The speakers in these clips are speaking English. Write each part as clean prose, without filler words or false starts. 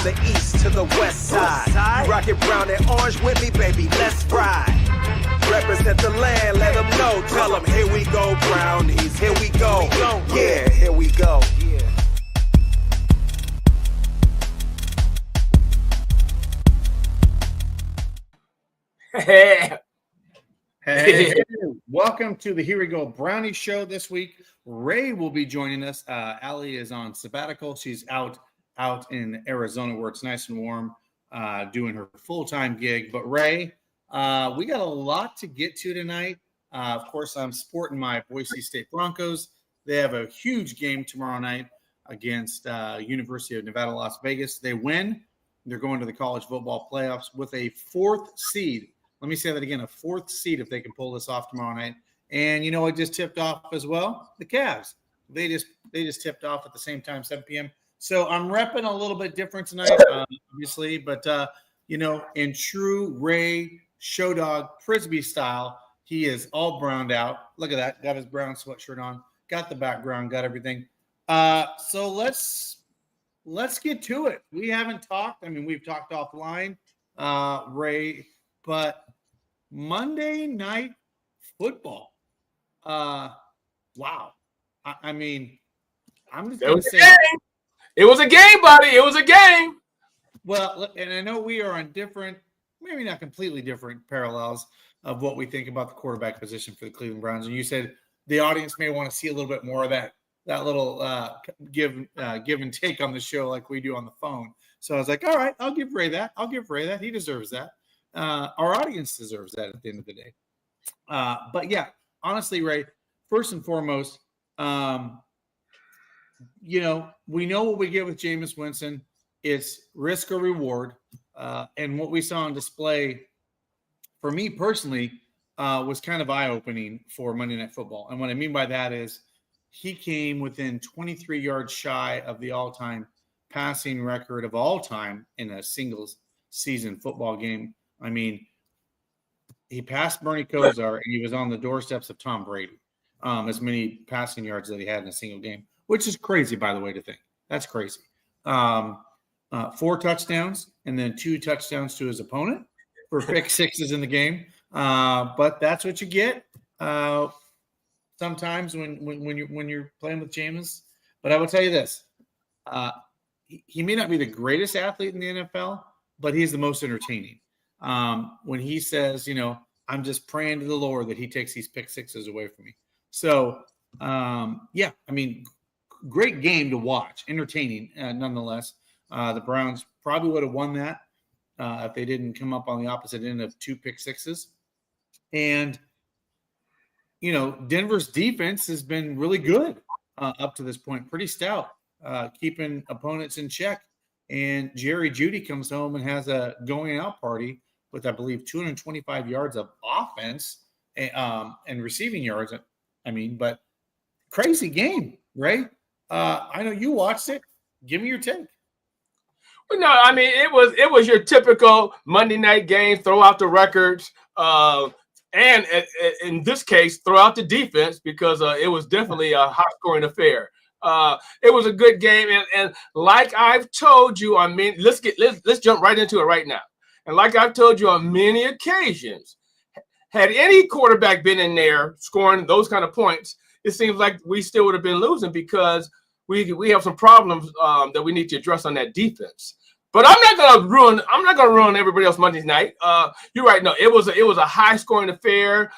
the east to the west side. You rockin' brown and orange with me, baby, let's ride. Represent the land, let them know. Tell them, here we go, Brownies, here we go. Yeah, here we go. Hey, welcome to the Here We Go Brownie Show this week. Ray will be joining us. Allie is on sabbatical. She's out in Arizona where it's nice and warm, doing her full-time gig. But Ray, we got a lot to get to tonight. Of course, I'm sporting my Boise State Broncos. They have a huge game tomorrow night against University of Nevada, Las Vegas. They win. They're going to the college football playoffs with a fourth seed. Let me say that again, a fourth seed if they can pull this off tomorrow night. And you know what just tipped off as well? The Cavs. They just tipped off at the same time, 7 p.m. So I'm repping a little bit different tonight, obviously. But, in true Ray Show Dog Frisbee style, he is all browned out. Look at that. Got his brown sweatshirt on. Got the background. Got everything. So let's get to it. We haven't talked. I mean, we've talked offline, Ray, but Monday Night Football. Wow. I mean, I'm just going to say it was a game, buddy. It was a game. Well, and I know we are on different, maybe not completely different parallels of what we think about the quarterback position for the Cleveland Browns. And you said the audience may want to see a little bit more of that little give and take on the show like we do on the phone. So I was like, all right, I'll give Ray that. He deserves that. Our audience deserves that at the end of the day. But yeah, honestly, Ray, first and foremost, we know what we get with Jameis Winston. It's risk or reward. And what we saw on display for me personally was kind of eye-opening for Monday Night Football. And what I mean by that is he came within 23 yards shy of the all-time passing record of all time in a single season football game. I mean, he passed Bernie Kosar and he was on the doorsteps of Tom Brady. As many passing yards that he had in a single game, which is crazy, by the way, to think. That's crazy. 4 touchdowns and then 2 touchdowns to his opponent for pick sixes in the game. But that's what you get sometimes when you're playing with Jameis. But I will tell you this. He may not be the greatest athlete in the NFL, but he's the most entertaining. When he says, I'm just praying to the Lord that he takes these pick sixes away from me. So, great game to watch, entertaining nonetheless. The Browns probably would have won that if they didn't come up on the opposite end of 2 pick sixes. And, Denver's defense has been really good up to this point, pretty stout, keeping opponents in check. And Jerry Jeudy comes home and has a going out party with, I believe, 225 yards of offense and receiving yards. But crazy game, right? I know you watched it. Give me your take. Well, no, it was your typical Monday night game, throw out the records, and in this case, throw out the defense because it was definitely a high-scoring affair. It was a good game, and like I've told you on many, let's jump right into it right now. And like I've told you on many occasions, had any quarterback been in there scoring those kind of points, it seems like we still would have been losing because we have some problems that we need to address on that defense. But I'm not gonna ruin everybody else Monday night. You're right. No, it was a high scoring affair.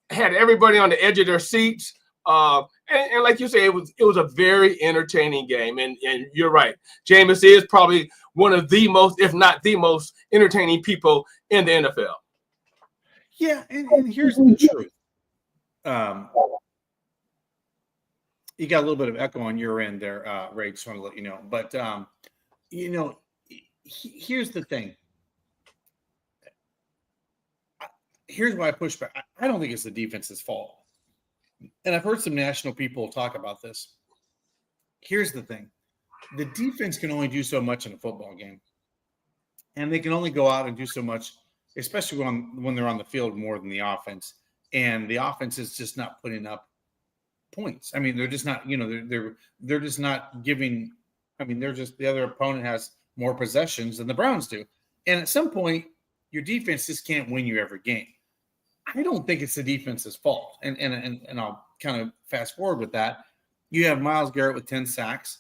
Had everybody on the edge of their seats. And like you say, it was a very entertaining game. And you're right. Jameis is probably one of the most, if not the most, entertaining people in the NFL. Yeah, and here's the truth. You got a little bit of echo on your end there, Ray. Just want to let you know. But here's the thing. Here's why I push back. I don't think it's the defense's fault. And I've heard some national people talk about this. Here's the thing. The defense can only do so much in a football game. And they can only go out and do so much, especially when they're on the field more than the offense. And the offense is just not putting up points. I mean, they're just not, they're just not giving. I mean, they're just, the other opponent has more possessions than the Browns do. And at some point, your defense just can't win you every game. I don't think it's the defense's fault. And I'll kind of fast forward with that. You have Myles Garrett with 10 sacks.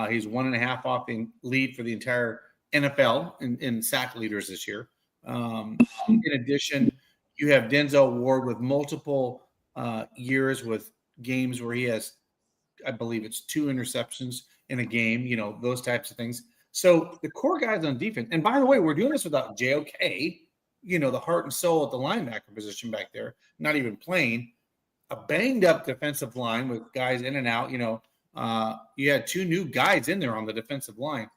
He's 1.5 off the lead for the entire NFL in sack leaders this year. In addition, you have Denzel Ward with multiple years with games where he has, I believe it's 2 interceptions in a game, those types of things. So the core guys on defense, and by the way, we're doing this without JOK, the heart and soul at the linebacker position back there, not even playing. A banged up defensive line with guys in and out. You had 2 new guys in there on the defensive line,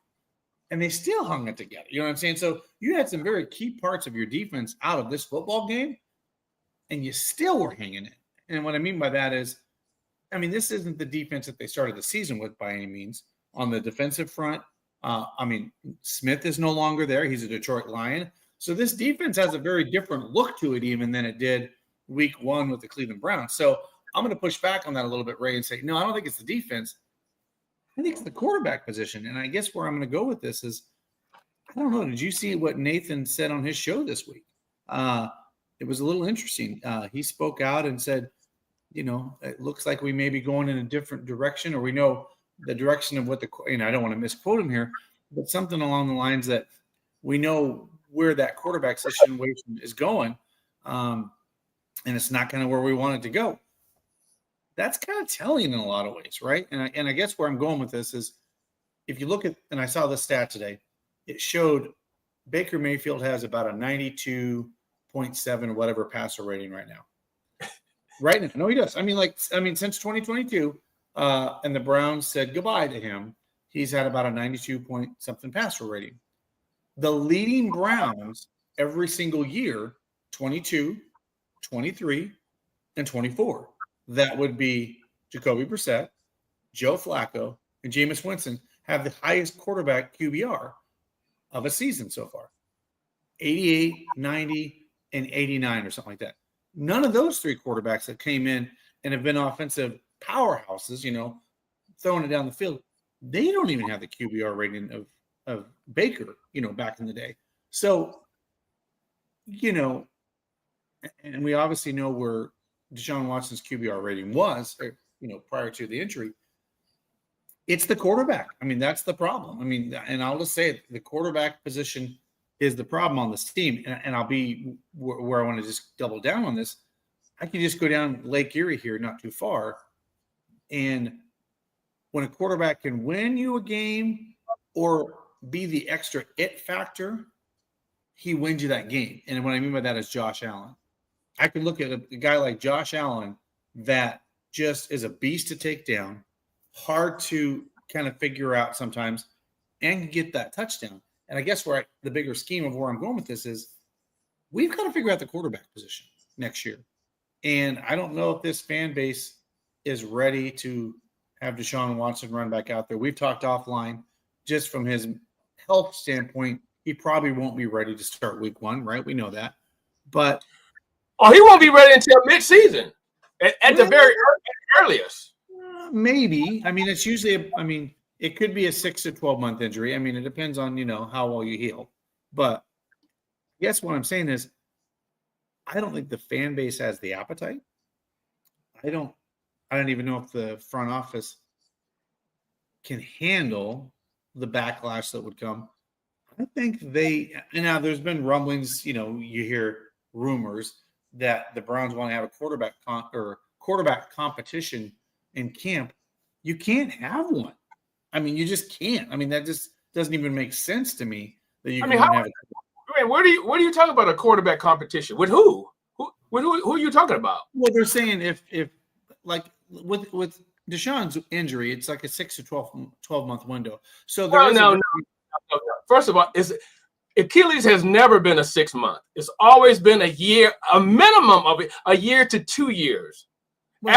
and they still hung it together. You know what I'm saying? So you had some very key parts of your defense out of this football game, and you still were hanging it. And what I mean by that is, this isn't the defense that they started the season with by any means. On the defensive front, Smith is no longer there. He's a Detroit Lion. So this defense has a very different look to it even than it did week 1 with the Cleveland Browns. So I'm going to push back on that a little bit, Ray, and say, no, I don't think it's the defense. I think it's the quarterback position. And I guess where I'm going to go with this is, I don't know. Did you see what Nathan said on his show this week? It was a little interesting. He spoke out and said, it looks like we may be going in a different direction, or we know the direction of what I don't want to misquote him here, but something along the lines that we know where that quarterback situation is going. And it's not kind of where we want it to go. That's kind of telling in a lot of ways, right? And I guess where I'm going with this is, if you look at, and I saw the stat today, it showed Baker Mayfield has about a 92.7 whatever passer rating right now. Right now. No, he does. Since 2022, and the Browns said goodbye to him, he's had about a 92 point something passer rating. The leading Browns every single year, 22, 23, and 24. That would be Jacoby Brissett, Joe Flacco, and Jameis Winston have the highest quarterback QBR of a season so far. 88, 90, and 89 or something like that. None of those 3 quarterbacks that came in and have been offensive powerhouses, throwing it down the field, they don't even have the QBR rating of Baker, back in the day. So, and we obviously know where Deshaun Watson's QBR rating was, prior to the injury. It's the quarterback. That's the problem. And I'll just say it, the quarterback position is the problem on this team. And I'll be where I want to just double down on this. I can just go down Lake Erie here, not too far. And when a quarterback can win you a game or be the extra it factor, he wins you that game. And what I mean by that is Josh Allen. I could look at a guy like Josh Allen that just is a beast to take down, hard to kind of figure out sometimes, and get that touchdown. And I guess the bigger scheme of where I'm going with this is, we've got to figure out the quarterback position next year. And I don't know if this fan base is ready to have Deshaun Watson run back out there. We've talked offline, just from his health standpoint, he probably won't be ready to start week 1, right? We know that. But he won't be ready until mid-season at the very earliest. Maybe. It's usually it could be a 6 to 12 month injury. It depends on, how well you heal. But I guess what I'm saying is, I don't think the fan base has the appetite. I don't even know if the front office can handle the backlash that would come. I think now there's been rumblings, you hear rumors that the Browns want to have a quarterback competition in camp. You can't have one. You just can't. That just doesn't even make sense to me that you can have it. What are you talking about, a quarterback competition? With who? Who are you talking about? Well, they're saying if like with Deshaun's injury, it's like a 6 to 12 month window. So no. First of all, Achilles has never been a 6 month. It's always been a year, a minimum of a year to 2 years. Well,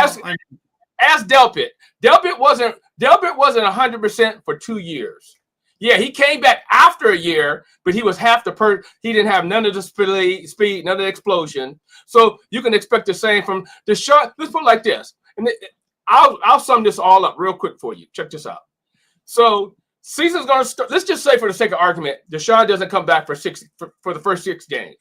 Ask Delpit. Delpit wasn't 100% for 2 years. Yeah, he came back after a year, but he was half the he didn't have none of the speed, none of the explosion. So you can expect the same from Deshaun. Let's put it like this, and I'll sum this all up real quick for you. Check this out. So season's going to start. Let's just say, for the sake of argument, Deshaun doesn't come back for the first 6 games.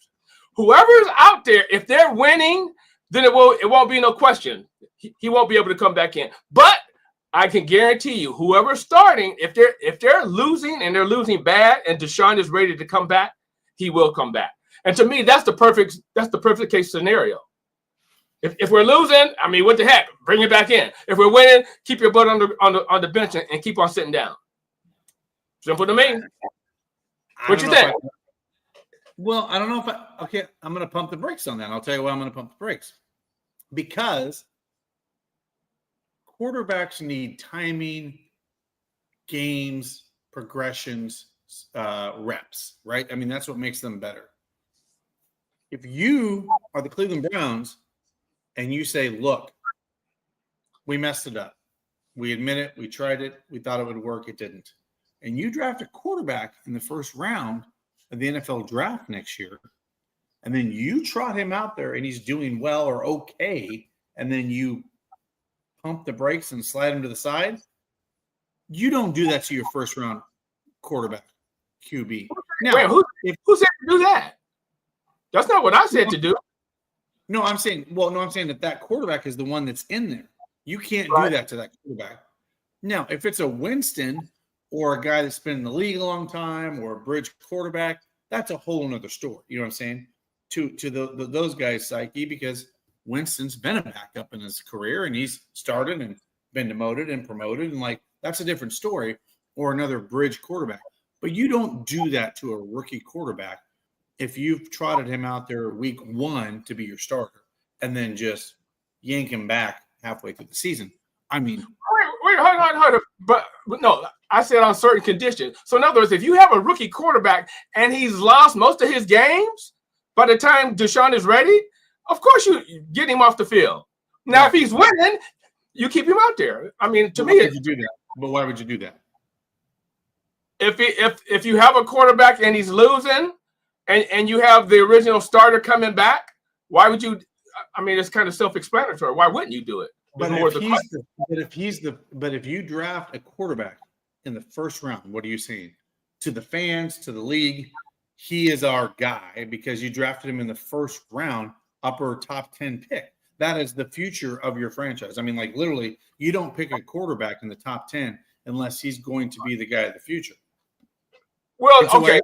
Whoever's out there, if they're winning, then it won't be no question. He won't be able to come back in. But I can guarantee you, whoever's starting, if they're losing and they're losing bad, and Deshaun is ready to come back, he will come back. And to me, that's the perfect case scenario. If we're losing, I mean, what the heck? Bring it back in. If we're winning, keep your butt on the bench and keep on sitting down. Simple to me. What you think? Well, I don't know if okay, I'm going to pump the brakes on that. I'll tell you why I'm going to pump the brakes. Because quarterbacks need timing, games, progressions, reps, right? I mean, that's what makes them better. If you are the Cleveland Browns and you say, look, we messed it up. We admit it. We tried it. We thought it would work. It didn't. And you draft a quarterback in the first round of the NFL draft next year, and then you trot him out there and he's doing well or okay, and then you pump the brakes and slide him to the side, you don't do that to your first round quarterback, QB. Now, wait, who said to do that? That's not what I said to do. No, I'm saying that quarterback is the one that's in there. You can't do that to that quarterback. Now, if it's a Winston or a guy that's been in the league a long time or a bridge quarterback, that's a whole nother story. You know what I'm saying? To those guys' psyche, because Winston's been a backup in his career and he's started and been demoted and promoted, and like that's a different story, or another bridge quarterback. But you don't do that to a rookie quarterback if you've trotted him out there week 1 to be your starter and then just yank him back halfway through the season. I mean, wait, hold on. But no, I said on certain conditions. So in other words, if you have a rookie quarterback and he's lost most of his games by the time Deshaun is ready, of course you get him off the field. Now, if he's winning, you keep him out there. I mean, to me, why would you do that? But why would you do that? If you have a quarterback and he's losing, and you have the original starter coming back, why would you? I mean, it's kind of self-explanatory. Why wouldn't you do it? But if you draft a quarterback in the first round, what are you saying to the fans, to the league? He is our guy because you drafted him in the first round, upper top 10 pick. That is the future of your franchise. I mean, like literally, you don't pick a quarterback in the top 10 unless he's going to be the guy of the future. Well, okay.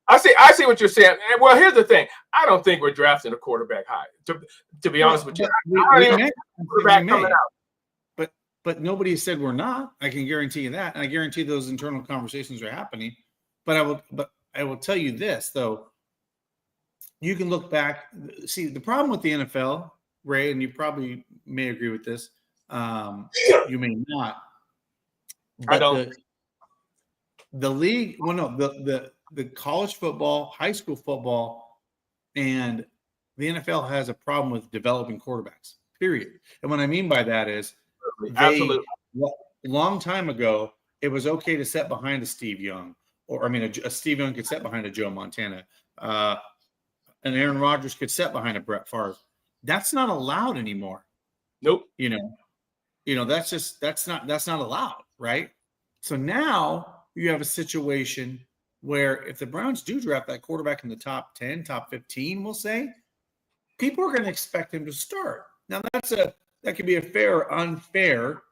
I see what you're saying. Well, here's the thing. I don't think we're drafting a quarterback high. To be honest with you, coming out. But nobody said we're not. I can guarantee you that, and I guarantee those internal conversations are happening. But I will tell you this though. You can look back. See, the problem with the NFL, Ray, and you probably may agree with this. You may not. But I don't. The league. Well, no. The college football, high school football, and the NFL has a problem with developing quarterbacks, period. And what I mean by that is absolutely. Long time ago, it was okay to set behind a Steve Young, or I mean, a Steve Young could set behind a Joe Montana. And Aaron Rodgers could set behind a Brett Favre. That's not allowed anymore. Nope. You know, that's not allowed, right? So now you have a situation where if the Browns do draft that quarterback in the top 10, top 15, we'll say, people are going to expect him to start. Now that could be a fair or unfair,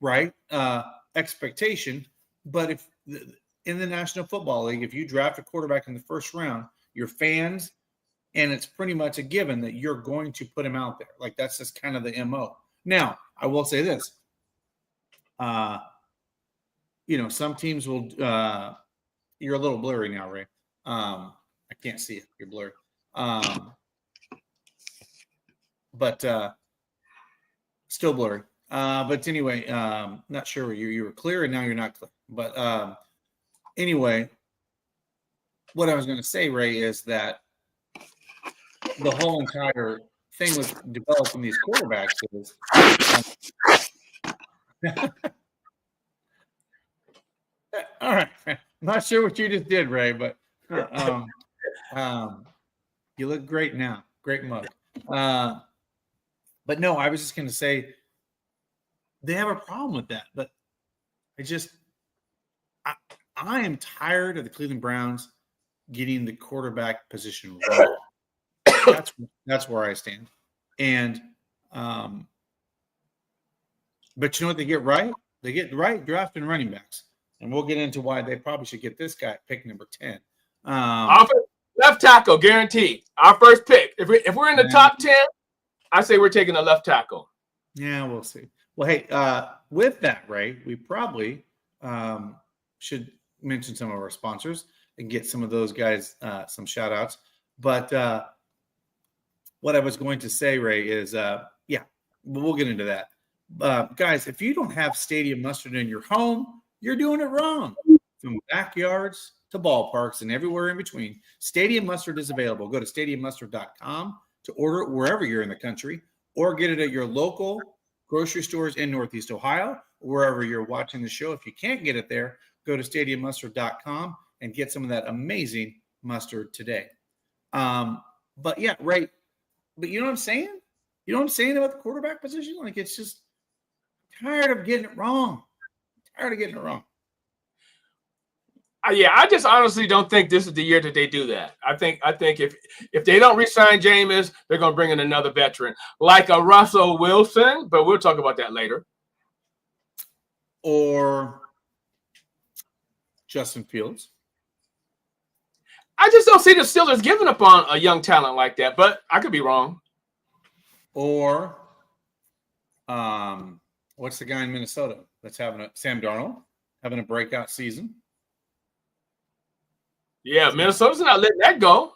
right, expectation. But if in the National Football League, if you draft a quarterback in the first round, your fans, and it's pretty much a given that you're going to put him out there. Like that's just kind of the MO. Now, I will say this. Some teams will you're a little blurry now, Ray. I can't see it. You're blurry. But still blurry. But anyway, not sure you were clear and now you're not clear. But anyway, what I was going to say, Ray, is that the whole entire thing with developing these quarterbacks is all right. I'm not sure what you just did, Ray, but you look great now. Great mug. But no, I was just going to say they have a problem with that. But I am tired of the Cleveland Browns getting the quarterback position wrong. That's where I stand. And but you know what they get right? They get right drafting running backs. And we'll get into why they probably should get this guy at pick number 10. Left tackle, guaranteed. Our first pick. If we're in the top 10, I say we're taking a left tackle. Yeah, we'll see. Well, hey, with that, Ray, we probably should mention some of our sponsors and get some of those guys some shout outs. But what I was going to say, Ray, is we'll get into that. Guys, if you don't have stadium mustard in your home, you're doing it wrong. From backyards to ballparks and everywhere in between, Stadium Mustard is available. Go to stadiummustard.com to order it wherever you're in the country, or get it at your local grocery stores in Northeast Ohio, wherever you're watching the show. If you can't get it there, go to stadiummustard.com and get some of that amazing mustard today. But yeah, right. But you know what I'm saying? You know what I'm saying about the quarterback position? Like, it's just tired of getting it wrong. Yeah, I just honestly don't think this is the year that they do that. I think if they don't re-sign Jameis, they're going to bring in another veteran like a Russell Wilson, but we'll talk about that later. Or Justin Fields. I just don't see the Steelers giving up on a young talent like that, but I could be wrong. Or what's the guy in Minnesota that's Sam Darnold having a breakout season? Yeah, Minnesota's not letting that go.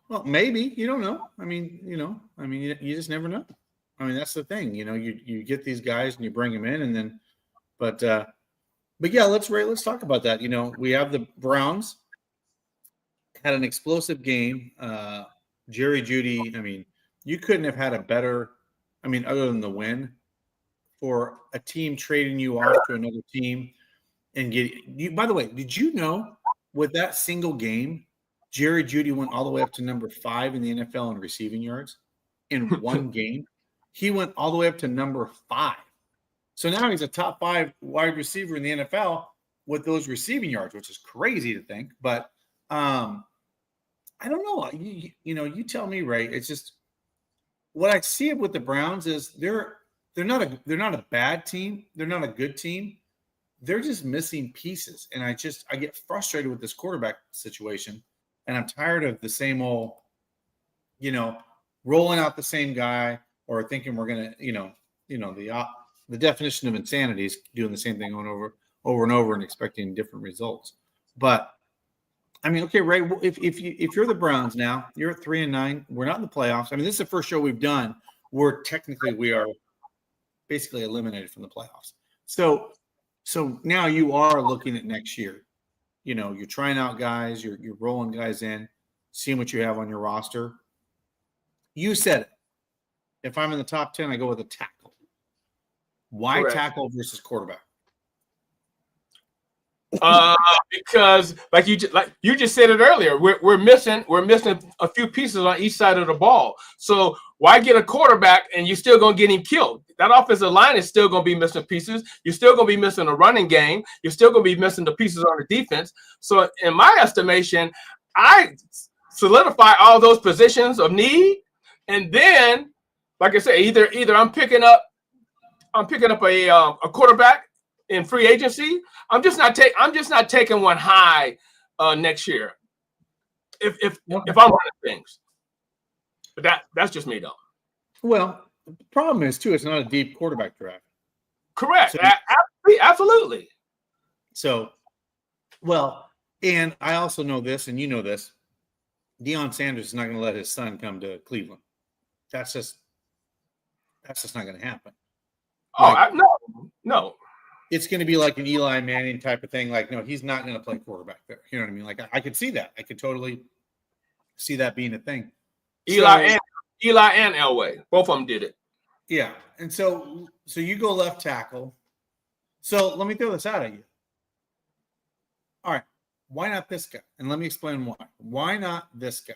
Well, maybe. You don't know. I mean, you just never know. I mean, that's the thing. You get these guys and you bring them in, and then, but yeah, let's talk about that. We have the Browns had an explosive game. Jerry Jeudy. I mean, you couldn't have had a better. I mean, other than the win, for a team trading you off to another team and get you. By the way, did you know? With that single game, Jerry Jeudy went all the way up to number 5 in the NFL in receiving yards in one game. He went all the way up to number 5. So now he's a top 5 wide receiver in the NFL with those receiving yards, which is crazy to think. But I don't know. You tell me, Ray. It's just what I see with the Browns is they're not a bad team. They're not a good team. They're just missing pieces. And I get frustrated with this quarterback situation. And I'm tired of the same old, rolling out the same guy, or thinking we're going to, the definition of insanity is doing the same thing over and over and expecting different results. But I mean, okay, Ray, if you're the Browns now, you're at 3-9. We're not in the playoffs. I mean, this is the first show we've done where technically we are basically eliminated from the playoffs. So now you are looking at next year. You're trying out guys, you're rolling guys in, seeing what you have on your roster. You said it. If I'm in the top 10, I go with a tackle. Why Correct. Tackle versus quarterback? Because like you just said it earlier, we're missing a few pieces on each side of the ball. So why get a quarterback and you're still gonna get him killed? That offensive line is still gonna be missing pieces. You're still gonna be missing a running game. You're still gonna be missing the pieces on the defense. So in my estimation, I solidify all those positions of need, and then, like I said, either I'm picking up a quarterback in free agency. I'm just not taking one high next year. If I'm running things, but that's just me though. Well, the problem is too, it's not a deep quarterback draft. Correct. Absolutely. So, well, and I also know this, and you know this. Deion Sanders is not going to let his son come to Cleveland. That's just not going to happen. No. It's going to be like an Eli Manning type of thing. Like, no, he's not going to play quarterback there. You know what I mean? Like, I could see that. I could totally see that being a thing. Eli and Elway, both of them did it. Yeah, and so you go left tackle. So let me throw this out at you. All right, why not this guy? And let me explain why. Why not this guy?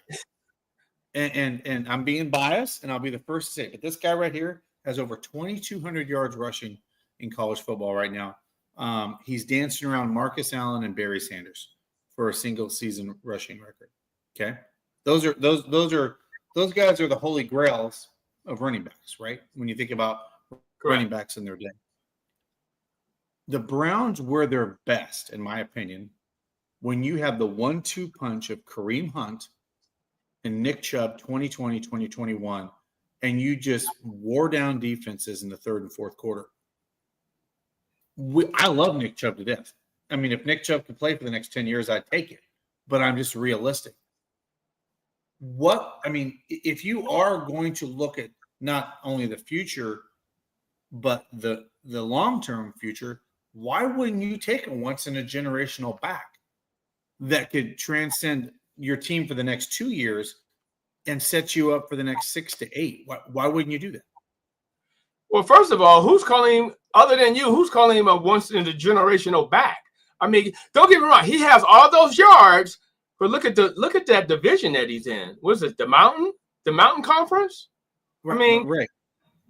And I'm being biased, and I'll be the first to say it, but this guy right here has over 2,200 yards rushing in college football right now. He's dancing around Marcus Allen and Barry Sanders for a single season rushing record. Okay, those guys are the holy grails of running backs, right? When you think about running backs in their day. The Browns were their best, in my opinion, when you have the 1-2 punch of Kareem Hunt and Nick Chubb 2020, 2021, and you just wore down defenses in the third and fourth quarter. I love Nick Chubb to death. I mean, if Nick Chubb could play for the next 10 years, I'd take it. But I'm just realistic. If you are going to look at not only the future, but the long-term future, why wouldn't you take a once-in-a-generational back that could transcend your team for the next 2 years and set you up for the next 6 to 8? Why wouldn't you do that? Well, first of all, who's calling him, other than you, who's calling him a once-in-a-generational back? I mean, don't get me wrong. He has all those yards, but look at that division that he's in. What is it, the Mountain Conference? Right, I mean,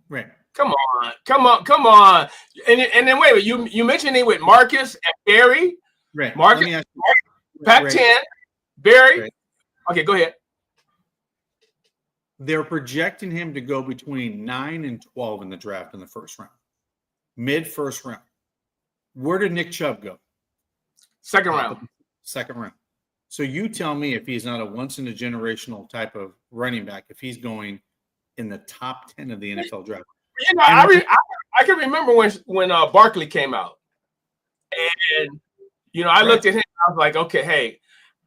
right. Come on. And then wait, you mentioned it with Marcus and Barry. Right. Marcus, Pac-10, Barry. Right. Okay, go ahead. They're projecting him to go between 9 and 12 in the draft in the first round. Mid-first round. Where did Nick Chubb go? Second round. Second round. So you tell me if he's not a once-in-a-generational type of running back, if he's going in the top 10 of the NFL draft. You know, I can remember when Barkley came out. And, you know, I looked at him, I was like, okay, hey,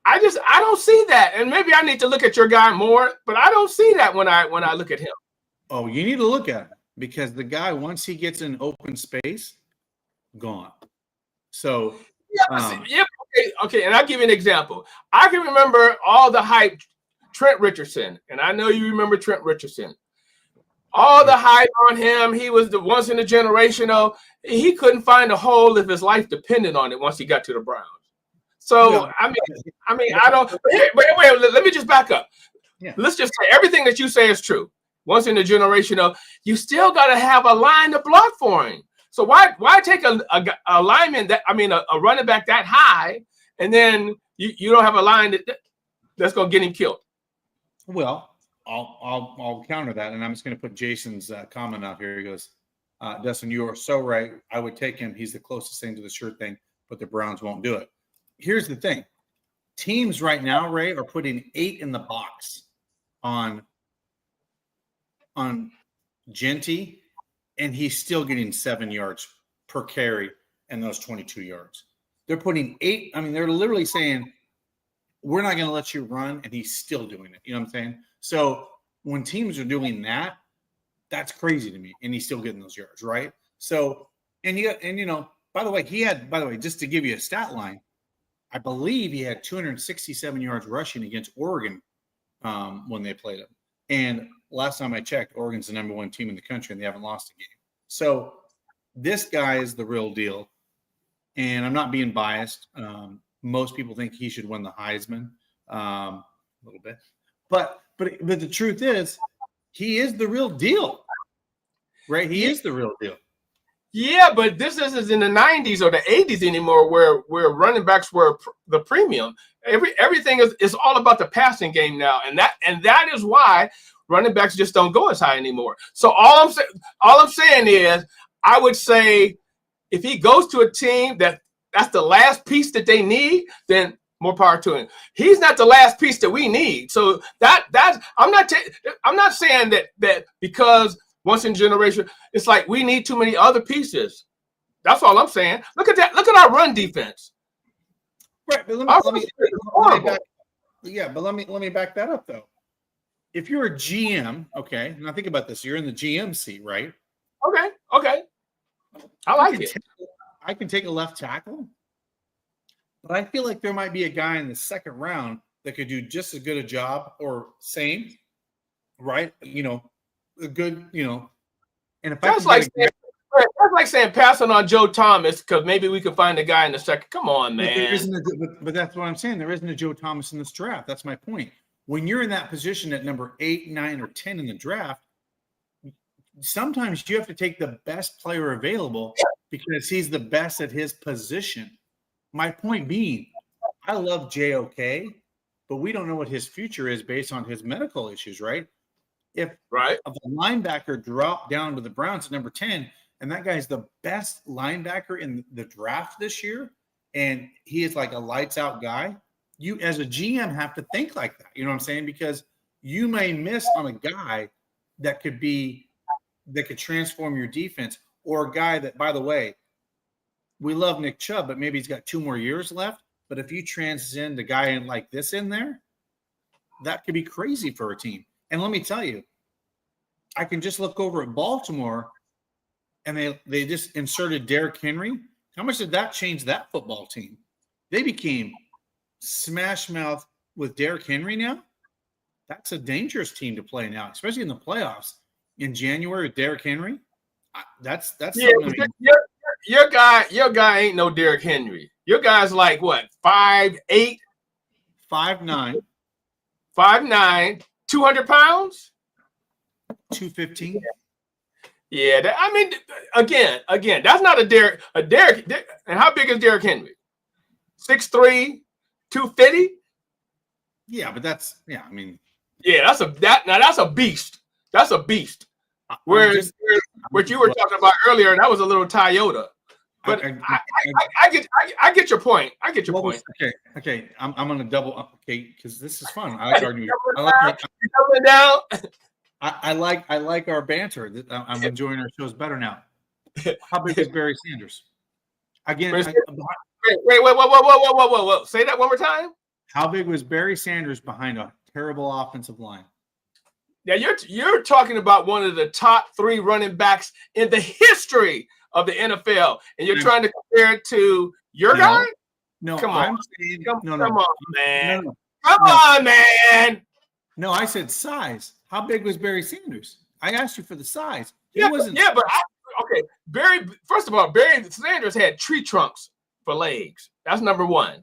I don't see that. And maybe I need to look at your guy more, but I don't see that when I look at him. Oh, you need to look at him because the guy, once he gets in open space, gone. So, okay. And I'll give you an example. I can remember all the hype, Trent Richardson, and I know you remember Trent Richardson. All the hype on him. He was the once in a generational. He couldn't find a hole if his life depended on it once he got to the Browns. So, I don't. Wait. Let me just back up. Yeah. Let's just say everything that you say is true. Once in a generational, you still got to have a line to block for him. So why take a lineman a running back that high, and then you don't have a line that's going to get him killed? Well, I'll counter that, and I'm just going to put Jason's comment out here. He goes, Dustin, you are so right. I would take him. He's the closest thing to the sure thing, but the Browns won't do it. Here's the thing. Teams right now, Ray, are putting 8 in the box on Genty, and he's still getting 7 yards per carry and those 22 yards. They're putting 8. I mean, they're literally saying, we're not going to let you run, and he's still doing it. You know what I'm saying? So when teams are doing that, that's crazy to me, and he's still getting those yards, right? So, by the way, just to give you a stat line, I believe he had 267 yards rushing against Oregon when they played him. And last time I checked, Oregon's the number 1 team in the country, and they haven't lost a game. So this guy is the real deal. And I'm not being biased. Most people think he should win the Heisman a little bit. But the truth is, he is the real deal, right? He is the real deal. Yeah, but this isn't in the 90s or the 80s anymore where running backs were the premium. Everything is all about the passing game now, and that is why running backs just don't go as high anymore. So all I'm saying is, I would say if he goes to a team that's the last piece that they need, then more power to him. He's not the last piece that we need. So that's I'm not saying that because once in generation, it's like we need too many other pieces. That's all I'm saying. Look at that. Look at our run defense. Right, but let me back that up though. If you're a GM, okay, now think about this. You're in the GM seat, right? Okay. I like it. I can take a left tackle, but I feel like there might be a guy in the second round that could do just as good a job or same, right? A good, and if that's like saying passing on Joe Thomas because maybe we could find a guy in the second. Come on, man. But that's what I'm saying. There isn't a Joe Thomas in this draft. That's my point. When you're in that position at number 8, 9, or 10 in the draft, sometimes you have to take the best player available because he's the best at his position. My point being, I love JOK, but we don't know what his future is based on his medical issues, right? If a linebacker dropped down to the Browns at number 10, and that guy's the best linebacker in the draft this year, and he is like a lights out guy, you as a GM have to think like that. You know what I'm saying? Because you may miss on a guy that could transform your defense, or a guy that, by the way, we love Nick Chubb, but maybe he's got 2 more years left. But if you transcend a guy in like this in there, that could be crazy for a team. And let me tell you, I can just look over at Baltimore, and they just inserted Derrick Henry. How much did that change that football team? They became smash mouth with Derrick Henry now. That's a dangerous team to play now, especially in the playoffs in January with Derrick Henry. That's yeah. Your guy ain't no Derrick Henry. Your guy's like what, 5'8", 5'9", 5'9", 200 pounds, 215. Yeah, I mean, again, that's not a Derrick. And how big is Derrick Henry? 6'3", 250. Yeah, but that's I mean, yeah, that's a beast. That's a beast. Whereas what you were talking about earlier, that was a little Toyota. But I get your point. I get your point. Okay. I'm gonna double up, because this is fun. I like arguing. I like our banter. I'm enjoying our shows better now. How big is Barry Sanders? Again, wait, whoa. Say that one more time. How big was Barry Sanders behind a terrible offensive line? Now you're talking about one of the top 3 running backs in the history of the NFL, and you're trying to compare it to your guy? No, come on, come on, man. No, I said size. How big was Barry Sanders? I asked you for the size. First of all, Barry Sanders had tree trunks for legs. That's number one.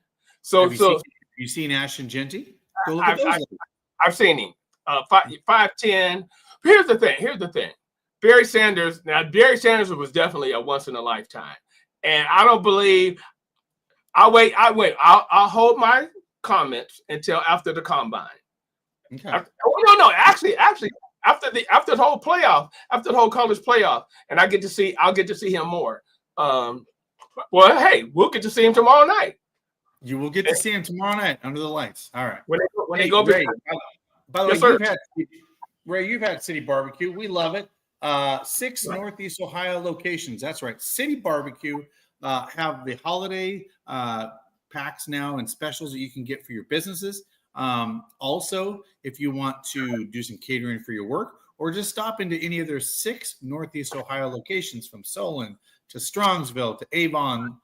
Have you seen Ashton Genty? I've seen him. 5'10". Here's the thing. Barry Sanders was definitely a once in a lifetime. And I don't believe I'll hold my comments until after the combine. Okay. Actually, after the whole playoff, after the whole college playoff, and I'll get to see him more. Well, hey, we'll get to see him tomorrow night. You will get to see him tomorrow night under the lights. All right. When they go. Ray, by the way, sir. You've had City Barbecue. We love it. 6 Northeast Ohio locations. That's right. City Barbecue have the holiday packs now and specials that you can get for your businesses. Also, if you want to do some catering for your work, or just stop into any of their 6 Northeast Ohio locations, from Solon to Strongsville to Avon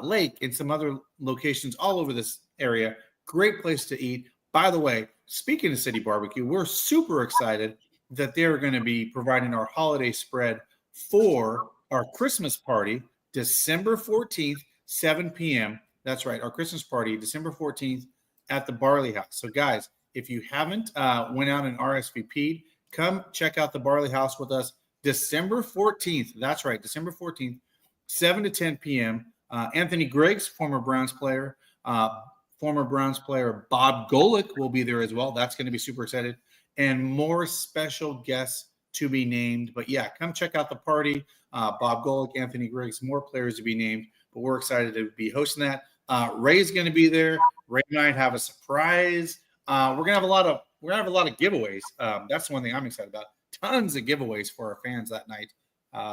Lake, and some other locations all over this area. Great place to eat. By the way, speaking of City Barbecue, we're super excited that they're going to be providing our holiday spread for our Christmas party, December 14th, 7 p.m. That's right, our Christmas party, December 14th at the Barley House. So, guys, if you haven't went out and RSVP'd, come check out the Barley House with us December 14th. That's right, December 14th, 7 to 10 p.m. Anthony Griggs, former Browns player Bob Golick will be there as well. That's going to be super excited. And more special guests to be named. But yeah, come check out the party. Bob Golick, Anthony Griggs, more players to be named. But we're excited to be hosting that. Ray's going to be there. Ray might have a surprise. We're gonna have a lot of giveaways. That's one thing I'm excited about. Tons of giveaways for our fans that night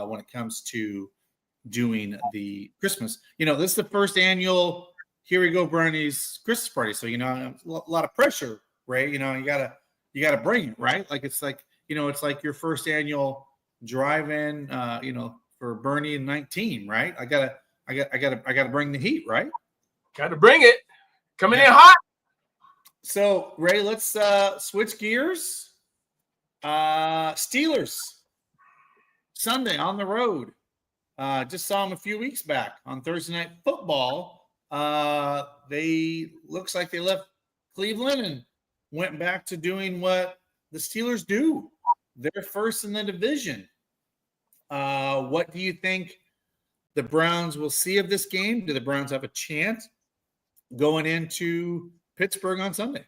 when it comes to doing the Christmas. This is the first annual Here We Go Brownies Christmas party. So a lot of pressure, Ray. You gotta bring it, right? It's like your first annual drive-in. For Bernie in 19, right? I gotta bring the heat, right? Got to bring it. Coming in hot. So, Ray, let's switch gears. Steelers, Sunday on the road. Just saw them a few weeks back on Thursday Night Football. Looks like they left Cleveland and went back to doing what the Steelers do. They're first in the division. What do you think the Browns, we'll see of this game. Do the Browns have a chance going into Pittsburgh on Sunday?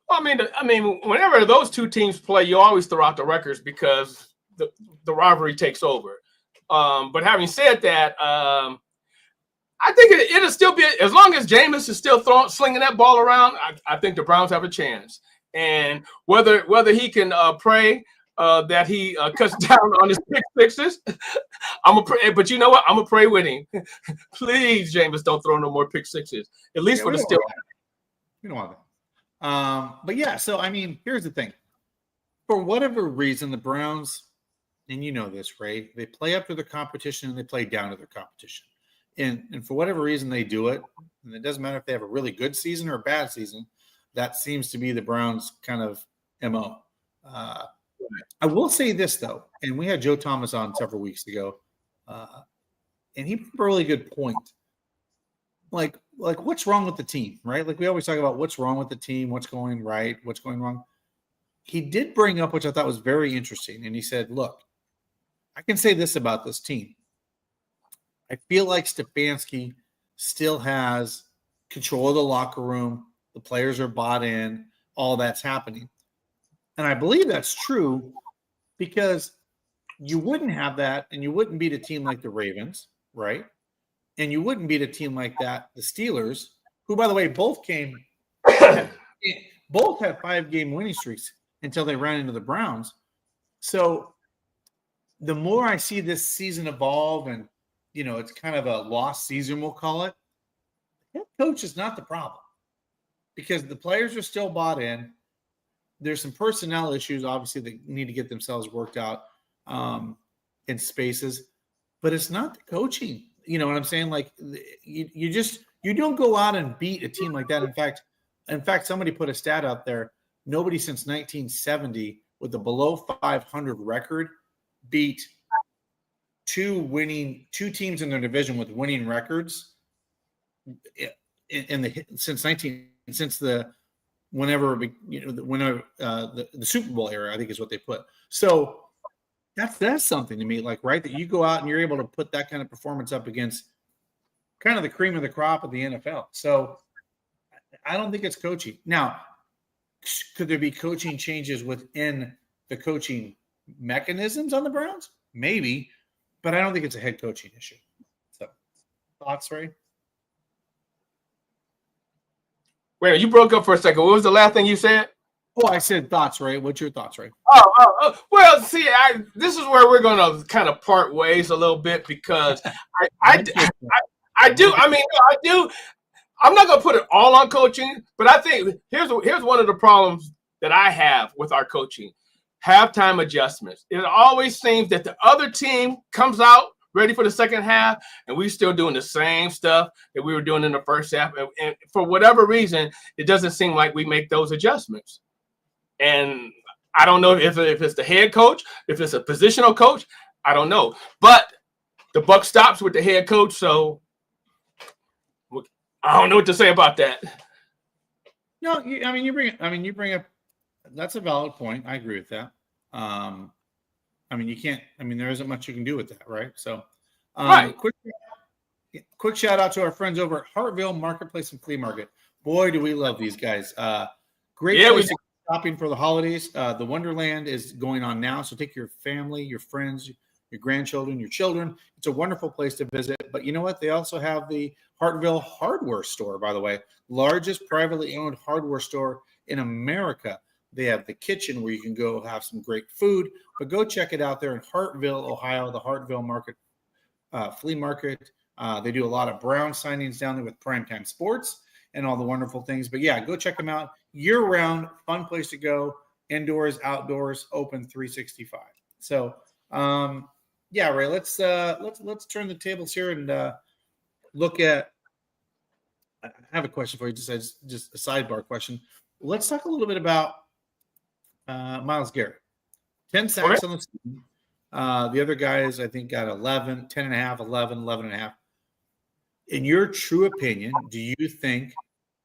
I mean, whenever those two teams play, you always throw out the records because the rivalry takes over. But having said that, I think it'll still be, as long as Jameis is still slinging that ball around, I think the Browns have a chance. And whether he can pray that he cuts down on his pick sixes, I'm gonna pray. But you know what? I'm gonna pray with him. Please, Jameis, don't throw no more pick sixes. At least for the still. We don't want that. But yeah, so I mean, here's the thing. For whatever reason, the Browns, and you know this, Ray, they play up to their competition and they play down to their competition. And for whatever reason they do it, and it doesn't matter if they have a really good season or a bad season, that seems to be the Browns' kind of MO. I will say this, though, and we had Joe Thomas on several weeks ago, and he made a really good point. Like what's wrong with the team, right? Like we always talk about what's wrong with the team, what's going right, what's going wrong. He did bring up, which I thought was very interesting, and he said, look, I can say this about this team. I feel like Stefanski still has control of the locker room. The players are bought in. All that's happening. And I believe that's true because you wouldn't have that and you wouldn't beat a team like the Ravens, right? And you wouldn't beat a team like that, the Steelers, who, by the way, both had 5-game winning streaks until they ran into the Browns. So the more I see this season evolve and, you know, it's kind of a lost season, we'll call it. Head coach is not the problem because the players are still bought in. There's some personnel issues, obviously, that need to get themselves worked out in spaces, but it's not the coaching. You know what I'm saying? Like you don't go out and beat a team like that. In fact, somebody put a stat out there. Nobody since 1970 with a below 500 record beat two teams in their division with winning records since the Super Bowl era, I think is what they put. So that's something to me, like, right, that you go out and you're able to put that kind of performance up against kind of the cream of the crop of the NFL. So I don't think it's coaching. Now, could there be coaching changes within the coaching mechanisms on the Browns? Maybe. But I don't think it's a head coaching issue. So, thoughts, Ray? Wait, you broke up for a second. What was the last thing you said? Oh, I said thoughts, Ray. What's your thoughts, Ray? Oh. Well, see, this is where we're going to kind of part ways a little bit because I do. I'm not going to put it all on coaching, but I think here's one of the problems that I have with our coaching. Halftime adjustments. It always seems that the other team comes out ready for the second half, and we're still doing the same stuff that we were doing in the first half. And for whatever reason, it doesn't seem like we make those adjustments. And I don't know if it's the head coach, if it's a positional coach, I don't know. But the buck stops with the head coach, so I don't know what to say about that. No, you bring up. That's a valid point. I agree with that. You can't. There isn't much you can do with that, right? So, right. Quick shout out to our friends over at Hartville Marketplace and Flea Market. Boy, do we love these guys. Great place to go shopping for the holidays. The Wonderland is going on now, so take your family, your friends, your grandchildren, your children. It's a wonderful place to visit. But you know what? They also have the Hartville Hardware Store, by the way, largest privately owned hardware store in America. They have the kitchen where you can go have some great food, but go check it out there in Hartville, Ohio, the Hartville Market Flea Market. They do a lot of Brown signings down there with Primetime Sports and all the wonderful things. But yeah, go check them out. Year-round, fun place to go. Indoors, outdoors, open 365. So, yeah, Ray, let's turn the tables here and look at. I have a question for you, just a sidebar question. Let's talk a little bit about Myles Garrett. 10 sacks on the season. The other guys, I think, got 11, 10 and a half, 11, 11 and a half. In your true opinion, do you think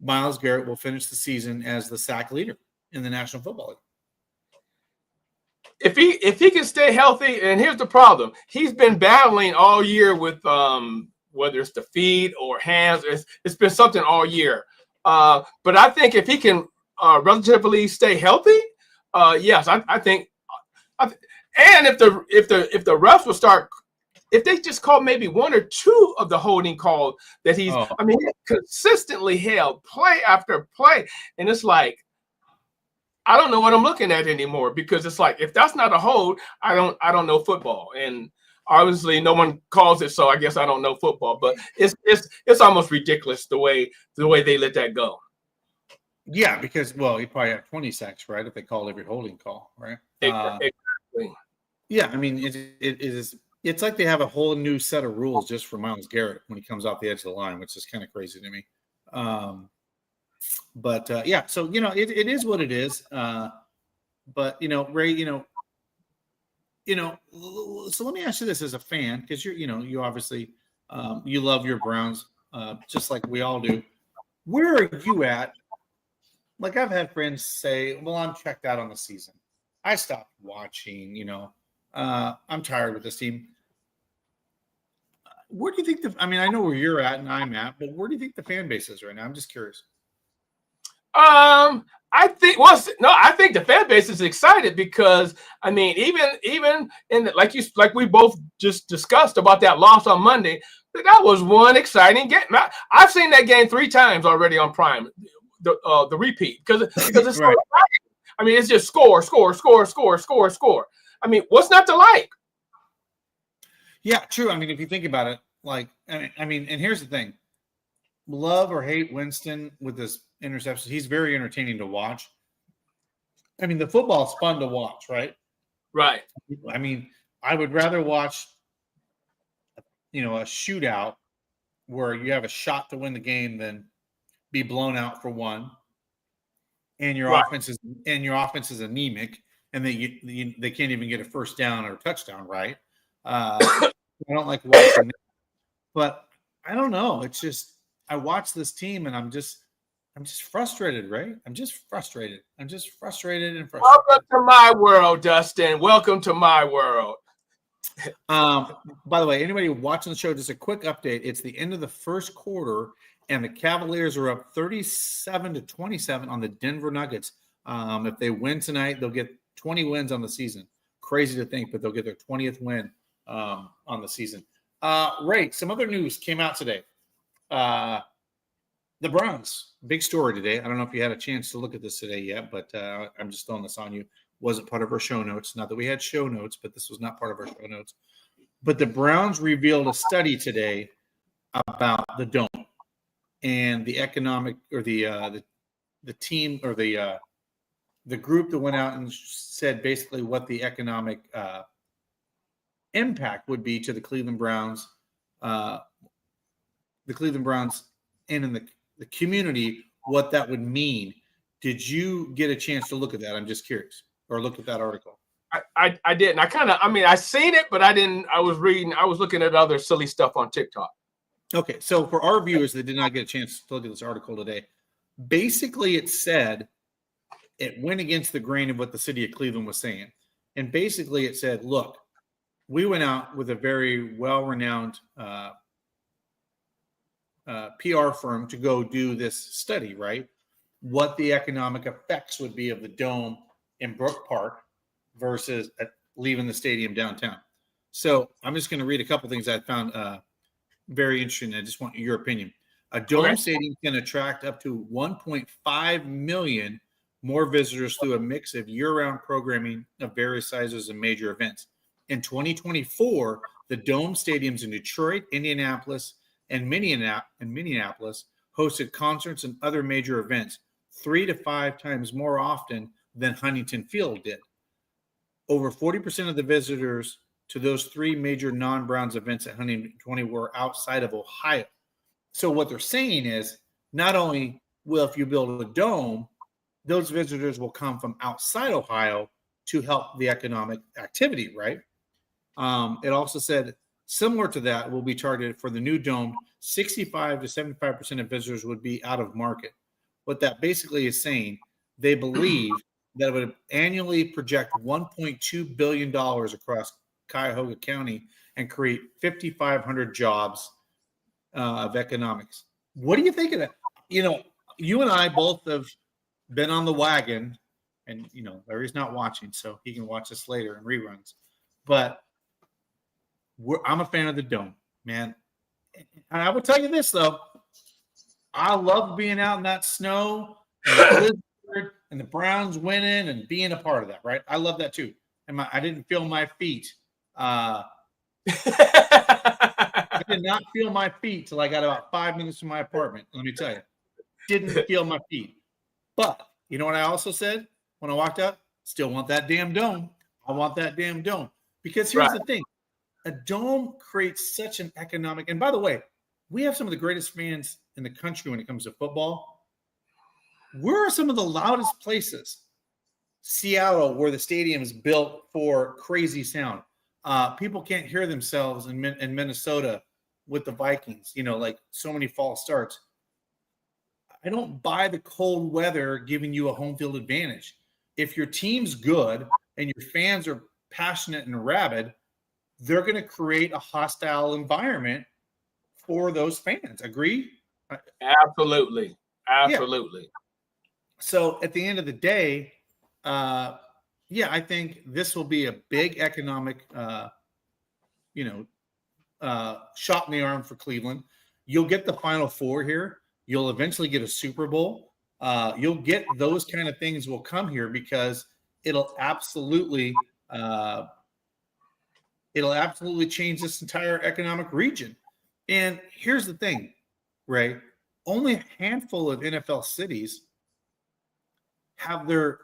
Myles Garrett will finish the season as the sack leader in the National Football League? if he can stay healthy, and here's the problem: he's been battling all year with whether it's the feet or hands. It's been something all year. But I think if he can relatively stay healthy, yes, I think. And if the refs will start, if they just call maybe one or two of the holding calls that he's, I mean, he consistently held play after play, and it's like, I don't know what I'm looking at anymore, because it's like, if that's not a hold, I don't know football, and obviously no one calls it, so I guess I don't know football. But it's almost ridiculous the way they let that go. Yeah, because he probably had 20 sacks, right? If they called every holding call, right? Exactly. Yeah, I mean, it's like they have a whole new set of rules just for Myles Garrett when he comes off the edge of the line, which is kind of crazy to me. But yeah, so it is what it is. But Ray, so let me ask you this as a fan, because you obviously you love your Browns just like we all do. Where are you at? Like, I've had friends say, well, I'm checked out on the season. I stopped watching, I'm tired with this team. Where do you think I know where you're at and I'm at, but where do you think the fan base is right now? I'm just curious. I think the fan base is excited, because I mean, even in like we both just discussed about that loss on Monday, that was one exciting game. I've seen that game 3 times already on Prime, the repeat, because it's right. I mean, it's just score. I mean, what's not to like? Yeah, true. I mean, if you think about it, like, I mean, and here's the thing: love or hate Winston with this interception, he's very entertaining to watch. I mean, the football's fun to watch, right? Right. I mean, I would rather watch, a shootout where you have a shot to win the game than be blown out for one, and your offense is anemic, and they can't even get a first down or a touchdown, right? I don't like watching that, but I don't know. It's just, I watch this team and I'm just frustrated, right? I'm just frustrated and frustrated. Welcome to my world, Dustin. Welcome to my world. By the way, anybody watching the show, just a quick update. It's the end of the first quarter, and the Cavaliers are up 37-27 on the Denver Nuggets. If they win tonight, they'll get 20 wins on the season. Crazy to think, but they'll get their 20th win on the season. Ray, some other news came out today. The Browns, big story today. I don't know if you had a chance to look at this today yet, but I'm just throwing this on you. Wasn't part of our show notes. Not that we had show notes, but this was not part of our show notes. But the Browns revealed a study today about the dome and the economic, or the team, or the group that went out and said basically what the economic impact would be to the Cleveland Browns, and in the community, what that would mean. Did you get a chance to look at that? I'm just curious, or look at that article. I didn't. I seen it, but I didn't. I was looking at other silly stuff on TikTok. Okay, so for our viewers that did not get a chance to look at this article today, basically it said it went against the grain of what the city of Cleveland was saying. And basically it said, look, we went out with a very well-renowned PR firm to go do this study, right? What the economic effects would be of the dome in Brook Park versus leaving the stadium downtown. So I'm just going to read a couple things I found very interesting. I just want your opinion. A dome stadium can attract up to 1.5 million more visitors through a mix of year-round programming of various sizes and major events. In 2024, the dome stadiums in Detroit, Indianapolis, and Minneapolis hosted concerts and other major events 3 to 5 times more often than Huntington Field did. Over 40% of the visitors to those 3 major non-Browns events at Huntington 20 were outside of Ohio. So what they're saying is, not only will, if you build a dome, those visitors will come from outside Ohio to help the economic activity, right? It also said, similar to that, will be targeted for the new dome. 65 to 75% of visitors would be out of market. What that basically is saying, they believe that would annually project $1.2 billion across Cuyahoga County and create 5,500 jobs of economics. What do you think of that? You and I both have been on the wagon, and Larry's not watching, so he can watch this later in reruns. But I'm a fan of the Dome, man. And I will tell you this though, I love being out in that snow and the blizzard and the Browns winning and being a part of that, right? I love that too. And I didn't feel my feet. I did not feel my feet till I got about 5 minutes from my apartment. Let me tell you, didn't feel my feet. But you know what I also said when I walked up? Still want that damn dome. I want that damn dome. Because here's the thing. A dome creates such an economic, and by the way, we have some of the greatest fans in the country when it comes to football. Where are some of the loudest places? Seattle, where the stadium is built for crazy sound. People can't hear themselves in Minnesota with the Vikings, like so many false starts. I don't buy the cold weather giving you a home field advantage. If your team's good and your fans are passionate and rabid, they're going to create a hostile environment for those fans. Agree? Absolutely. Yeah. So at the end of the day, I think this will be a big economic, shot in the arm for Cleveland. You'll get the Final Four here. You'll eventually get a Super Bowl. You'll get those kind of things will come here because it'll absolutely change this entire economic region. And here's the thing, Ray, only a handful of NFL cities have their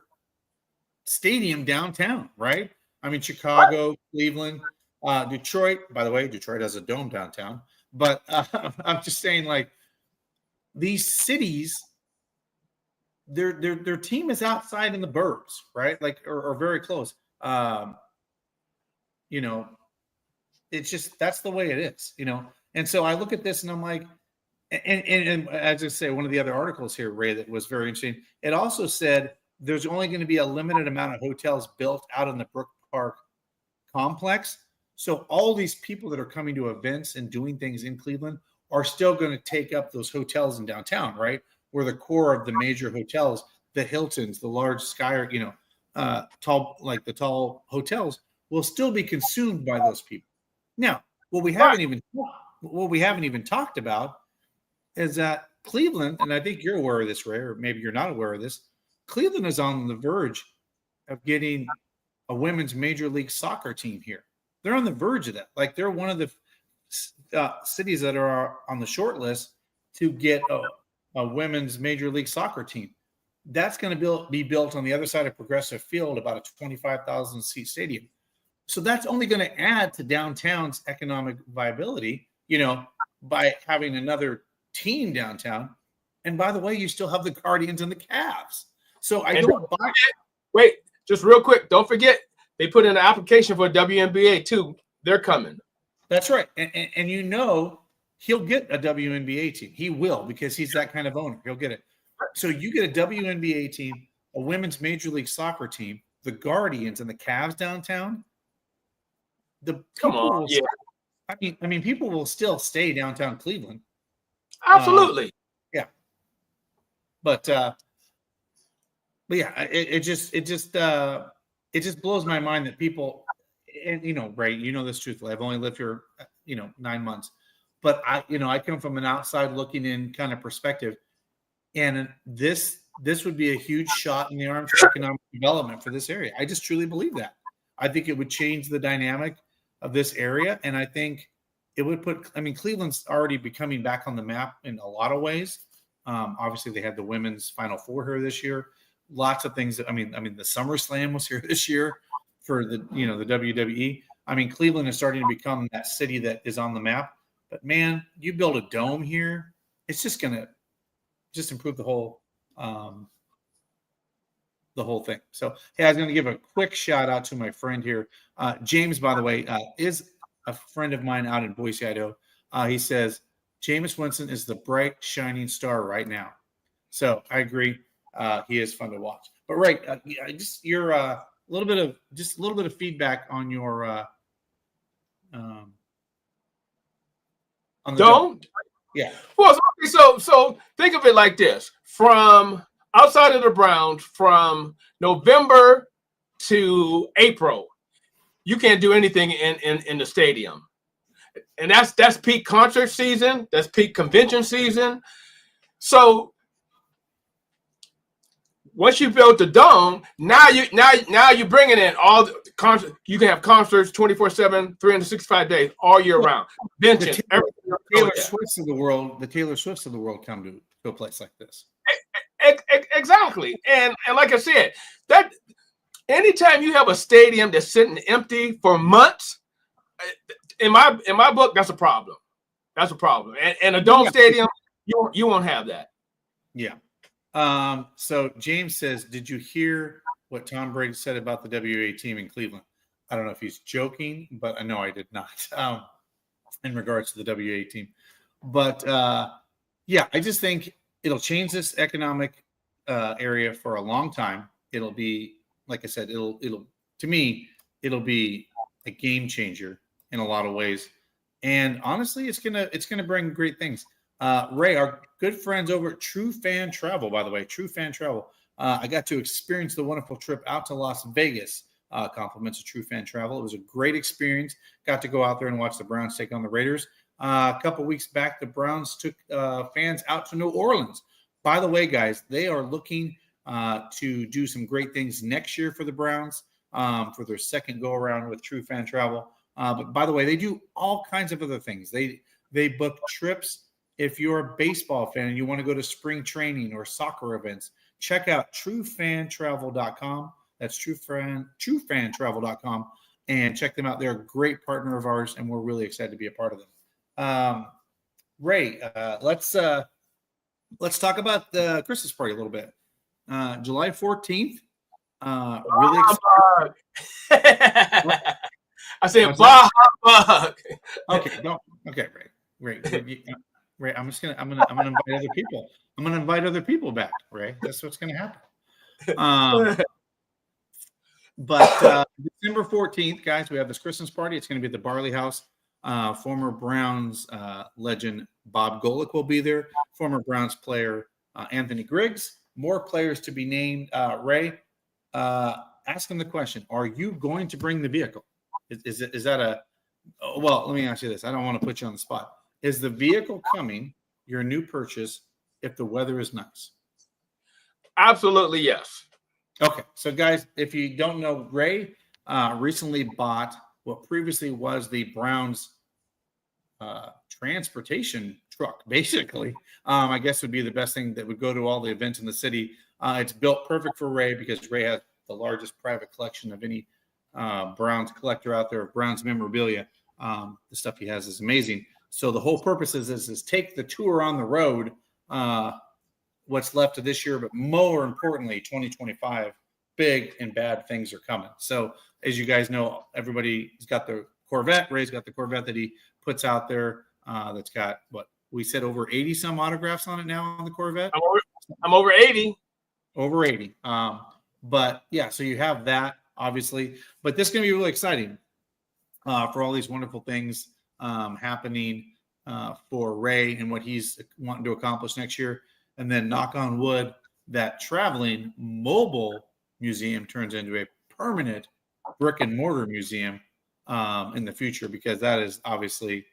stadium downtown, right? I mean, Chicago, Cleveland, Detroit. By the way, Detroit has a dome downtown. But I'm just saying, like, these cities, their team is outside in the burbs, right? Like, or very close. It's just that's the way it is, And so I look at this and I'm like, and as I say, one of the other articles here, Ray, that was very interesting. It also said there's only going to be a limited amount of hotels built out in the Brook Park complex. So all these people that are coming to events and doing things in Cleveland are still going to take up those hotels in downtown, right? Where the core of the major hotels, the Hiltons, the large tall hotels will still be consumed by those people. Now, what we haven't even talked about is that Cleveland, and I think you're aware of this, Ray, or maybe you're not aware of this. Cleveland is on the verge of getting a women's Major League Soccer team here. They're on the verge of that. Like, they're one of the cities that are on the short list to get a women's Major League Soccer team. That's going to be built on the other side of Progressive Field, about a 25,000 seat stadium. So that's only going to add to downtown's economic viability, by having another team downtown. And by the way, you still have the Guardians and the Cavs. So wait, just real quick. Don't forget, they put in an application for WNBA too. They're coming. That's right. And he'll get a WNBA team. He will, because he's that kind of owner. He'll get it. So you get a WNBA team, a women's Major League Soccer team, the Guardians and the Cavs downtown. People will still stay downtown Cleveland. Absolutely. But yeah, it just blows my mind that people, and Ray, this truthfully. I've only lived here, 9 months, but I come from an outside looking in kind of perspective, and this would be a huge shot in the arm for economic development for this area. I just truly believe that. I think it would change the dynamic of this area, and I think it would Cleveland's already becoming back on the map in a lot of ways. Obviously, they had the women's Final Four here this year. Lots of things. The SummerSlam was here this year for the WWE. Cleveland is starting to become that city that is on the map. But man, you build a dome here, it's just going to improve the whole thing. So, hey, I was going to give a quick shout out to my friend here. James, by the way, is a friend of mine out in Boise, Idaho. He says, Jameis Winston is the bright, shining star right now. So I agree. he is fun to watch. But Ray, just your a little bit of feedback on your on the Dome? Yeah. Well, so think of it like this: from outside of the Browns, from November to April, you can't do anything in the stadium, and that's peak concert season, that's peak convention season. So once you build the dome, now you're bringing in all the concerts. You can have concerts 24/7, 365 days, all year round. Conventions, Taylor Swifts of the world, come to a place like this. Exactly, and like I said, that anytime you have a stadium that's sitting empty for months, in my book, that's a problem. That's a problem. And a dome stadium, you won't have that. Yeah. So James says, did you hear what Tom Brady said about the WA team in Cleveland? I don't know if he's joking, but I know I did not. In regards to the WA team, but yeah, I just think it'll change this economic area for a long time. It'll be, like I said, it'll to me, it'll be a game changer in a lot of ways. And honestly, it's gonna bring great things. Ray, our good friends over at True Fan Travel, by the way, True Fan Travel. I got to experience the wonderful trip out to Las Vegas. Compliments of True Fan Travel. It was a great experience. Got to go out there and watch the Browns take on the Raiders. A couple weeks back, the Browns took fans out to New Orleans. By the way, guys, they are looking to do some great things next year for the Browns for their second go around with True Fan Travel. But by the way, they do all kinds of other things. They book trips. If you're a baseball fan and you want to go to spring training or soccer events, check out truefantravel.com. That's truefantravel.com, and check them out. They're a great partner of ours, and we're really excited to be a part of them. Ray, let's talk about the Christmas party a little bit. July 14th. Really excited. I said, bah, humbug. Okay, Ray. I'm gonna invite other people. I'm gonna invite other people back, Ray. That's what's gonna happen. But December 14th, guys, we have this Christmas party. It's going to be at the Barley House. Former Browns legend Bob Golick will be there. Former Browns player Anthony Griggs. More players to be named. Ray, ask him the question: are you going to bring the vehicle? Is that a? Well, let me ask you this. I don't want to put you on the spot. Is the vehicle coming? Your new purchase, if the weather is nice? Absolutely, yes. Okay, so guys, if you don't know, Ray recently bought what previously was the Browns transportation truck, basically. I guess would be the best thing that would go to all the events in the city. It's built perfect for Ray because Ray has the largest private collection of any Browns collector out there of Browns memorabilia. The stuff he has is amazing. So the whole purpose is take the tour on the road, what's left of this year, but more importantly, 2025, big and bad things are coming. So as you guys know, everybody's got the Corvette. Ray's got the Corvette that he puts out there. That's got what we said over 80 some autographs on it now on the Corvette. I'm over 80. Over 80. But yeah, so you have that obviously, but this is going to be really exciting for all these wonderful things happening for Ray and what he's wanting to accomplish next year. And then knock on wood, that traveling mobile museum turns into a permanent brick and mortar museum in the future, because that is obviously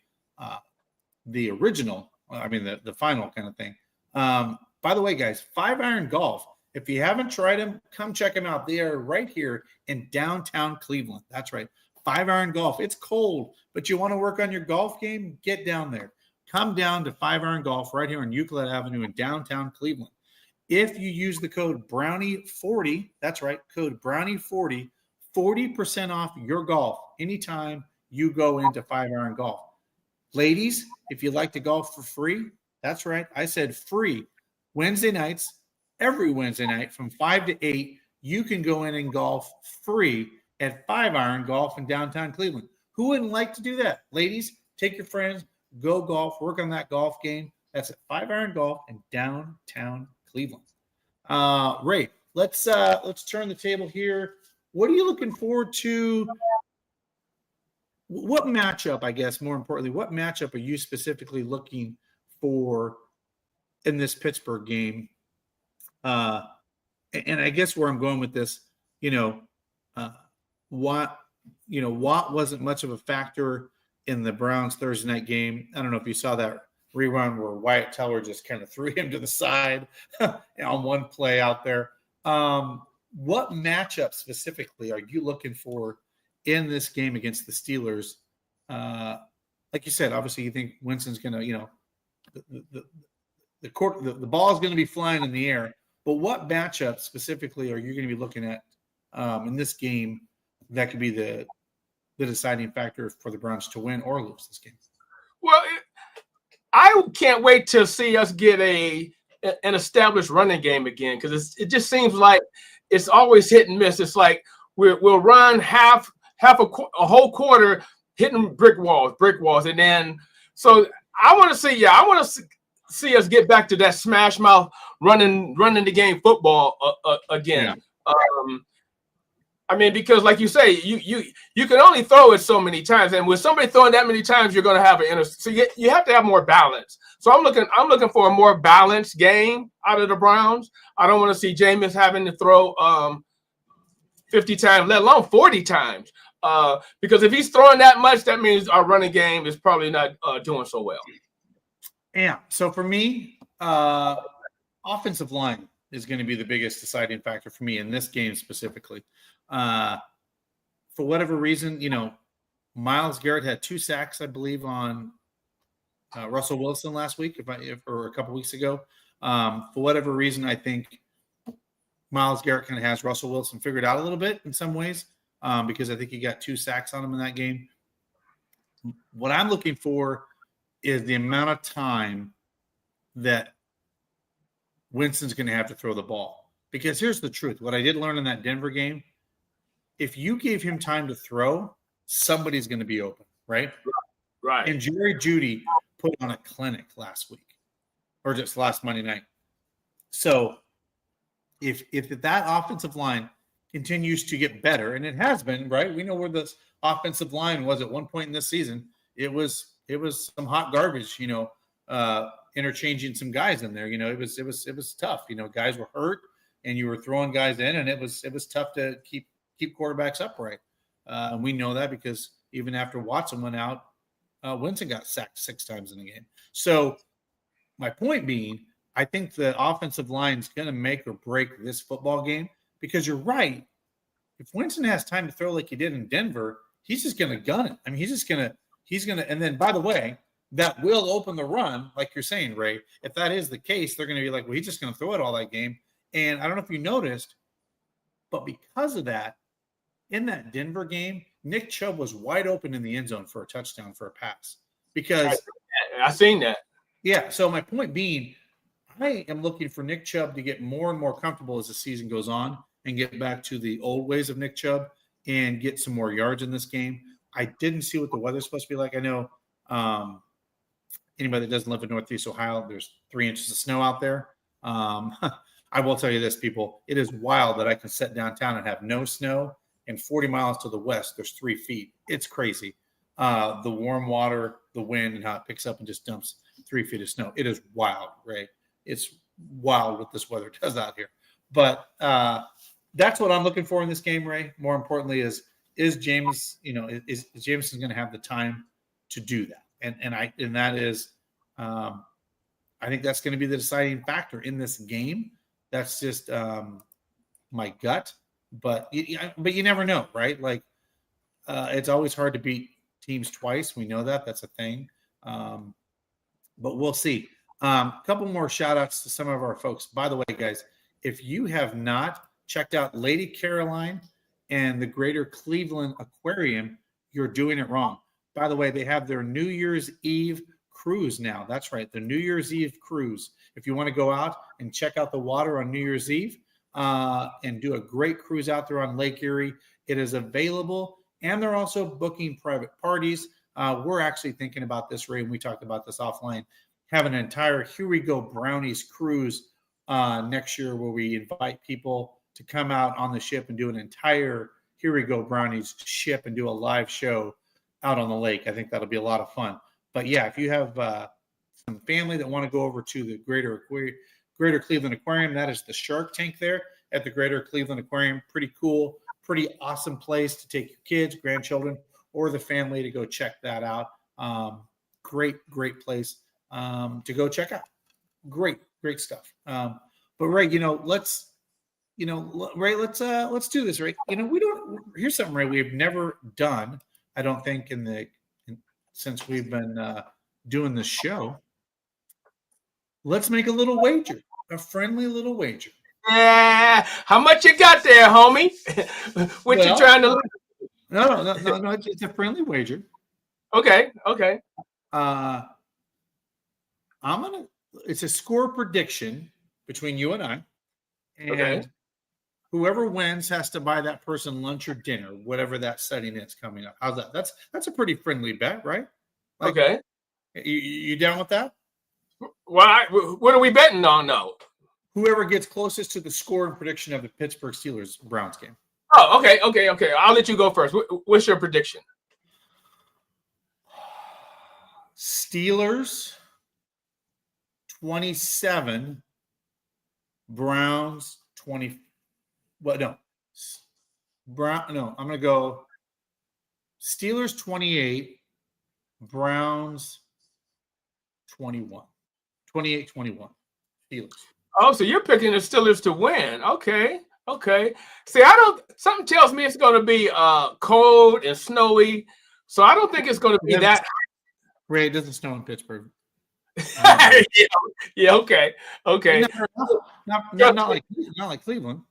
the original, the final kind of thing. By the way, guys, 5 Iron Golf. If you haven't tried them, come check them out. They are right here in downtown Cleveland. That's right. 5 Iron Golf. It's cold, but you want to work on your golf game? Get down there. Come down to 5 Iron Golf right here on Euclid Avenue in downtown Cleveland. If you use the code Brownie40, that's right, code Brownie40, 40% off your golf anytime you go into 5 Iron Golf. Ladies, if you like to golf for free, that's right, I said free. Wednesday nights, every Wednesday night from 5 to 8, you can go in and golf free at 5 Iron Golf in downtown Cleveland. Who wouldn't like to do that? Ladies, take your friends, go golf, work on that golf game. That's at 5 Iron Golf in downtown Cleveland. Ray, let's turn the table here. What are you looking forward to? What matchup, I guess, more importantly, what matchup are you specifically looking for in this Pittsburgh game? And I guess where I'm going with this, uh, Watt, Watt wasn't much of a factor in the Browns Thursday night game. I don't know if you saw that rerun where Wyatt Teller just kind of threw him to the side on one play out there. What matchup specifically are you looking for in this game against the Steelers? Like you said, obviously you think Winston's going to, the ball is going to be flying in the air. But what matchup specifically are you going to be looking at in this game that could be the deciding factor for the Browns to win or lose this game? Well, I can't wait to see us get an established running game again, because it just seems like it's always hit and miss. It's like we'll run half a whole quarter hitting brick walls, and then so I want to see us get back to that smash mouth running the game football again. Yeah. I mean, because like you say, you can only throw it so many times, and with somebody throwing that many times, you're going to have an so you have to have more balance. So I'm looking for a more balanced game out of the Browns. I don't want to see Jameis having to throw 50 times, let alone 40 times, because if he's throwing that much, that means our running game is probably not doing so well. Yeah. So for me, offensive line is going to be the biggest deciding factor for me in this game specifically. For whatever reason, Myles Garrett had 2 sacks, I believe, on Russell Wilson last week, or a couple weeks ago. For whatever reason, I think Myles Garrett kind of has Russell Wilson figured out a little bit in some ways, because I think he got 2 sacks on him in that game. What I'm looking for is the amount of time that Winston's going to have to throw the ball. Because here's the truth. What I did learn in that Denver game, if you gave him time to throw, somebody's going to be open, right? Right. And Jerry Jeudy put on a clinic last week, or just last Monday night. So if that offensive line continues to get better, and it has been, right? We know where this offensive line was at one point in this season. It was some hot garbage, interchanging some guys in there. It was tough. Guys were hurt, and you were throwing guys in, and it was tough to keep quarterbacks upright. And we know that because even after Watson went out, Winston got sacked 6 times in the game. So my point being, I think the offensive line is going to make or break this football game, because you're right. If Winston has time to throw like he did in Denver, he's just going to gun it. I mean, he's going to, and then by the way, that will open the run, like you're saying, Ray. If that is the case, they're going to be like, well, he's just going to throw it all that game. And I don't know if you noticed, but because of that, in that Denver game, Nick Chubb was wide open in the end zone for a touchdown for a pass. Because I seen that. Yeah. So my point being, I am looking for Nick Chubb to get more and more comfortable as the season goes on and get back to the old ways of Nick Chubb and get some more yards in this game. I didn't see what the weather's supposed to be like. I know anybody that doesn't live in Northeast Ohio, there's 3 inches of snow out there. I will tell you this, people. It is wild that I can sit downtown and have no snow, and 40 miles to the west, there's 3 feet. It's crazy. The warm water, the wind, and how it picks up and just dumps 3 feet of snow. It is wild, right? It's wild what this weather does out here. But that's what I'm looking for in this game, Ray. More importantly, is James, is Jameson going to have the time to do that? And that is, I think that's going to be the deciding factor in this game. That's just my gut, but you never know, right? Like it's always hard to beat teams twice. We know that. That's a thing. But we'll see. A couple more shout outs to some of our folks. By the way, guys, if you have not checked out Lady Caroline and the Greater Cleveland Aquarium, you're doing it wrong. By the way, they have their New Year's Eve cruise now. That's right, the New Year's Eve cruise. If you want to go out and check out the water on New Year's Eve and do a great cruise out there on Lake Erie, it is available. And they're also booking private parties. We're actually thinking about this, Ray, and we talked about this offline, having an entire Here We Go Brownies cruise next year where we invite people to come out on the ship and do an entire Here We Go Brownies ship and do a live show out on the lake. I think that'll be a lot of fun. But yeah, if you have some family that want to go over to the Greater Cleveland Aquarium, that is the Shark Tank there at the Greater Cleveland Aquarium. Pretty cool, pretty awesome place to take your kids, grandchildren, or the family to go check that out. Great place to go check out. Great stuff. But Ray, let's do this, Ray. Here's something, Ray, we've never done, I don't think, since we've been doing this show. Let's make a little wager, a friendly little wager. Yeah, how much you got there, homie? You trying to? No. It's a friendly wager. Okay. It's a score prediction between you and I, and whoever wins has to buy that person lunch or dinner, whatever that setting is coming up. How's that? That's a pretty friendly bet, right? Okay. You down with that? Well, what are we betting on, though? Whoever gets closest to the score and prediction of the Pittsburgh Steelers Browns game. Oh, okay. I'll let you go first. What's your prediction? Steelers 27, Browns 20. What? No. I'm going to go Steelers 28, Browns 21. 28-21. Steelers. Oh, so you're picking the Steelers to win. Okay. See, something tells me it's going to be cold and snowy. So I don't think it's going to be that. Ray, it doesn't snow in Pittsburgh. Yeah, okay. Not like Cleveland.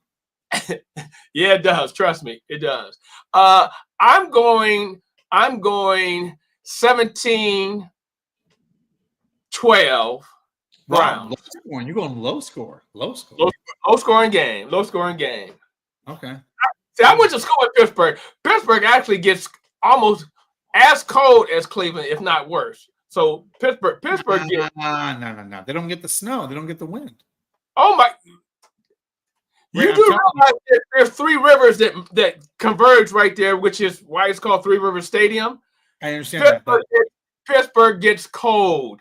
Yeah, it does. Trust me, it does. I'm going 17-12 Browns. You're going low score. Low scoring game. Okay. See, I went to school in Pittsburgh. Pittsburgh actually gets almost as cold as Cleveland, if not worse. So Pittsburgh gets. No. They don't get the snow. They don't get the wind. Oh my! You do realize there's three rivers that converge right there, which is why it's called Three Rivers Stadium. I understand Pittsburgh gets cold.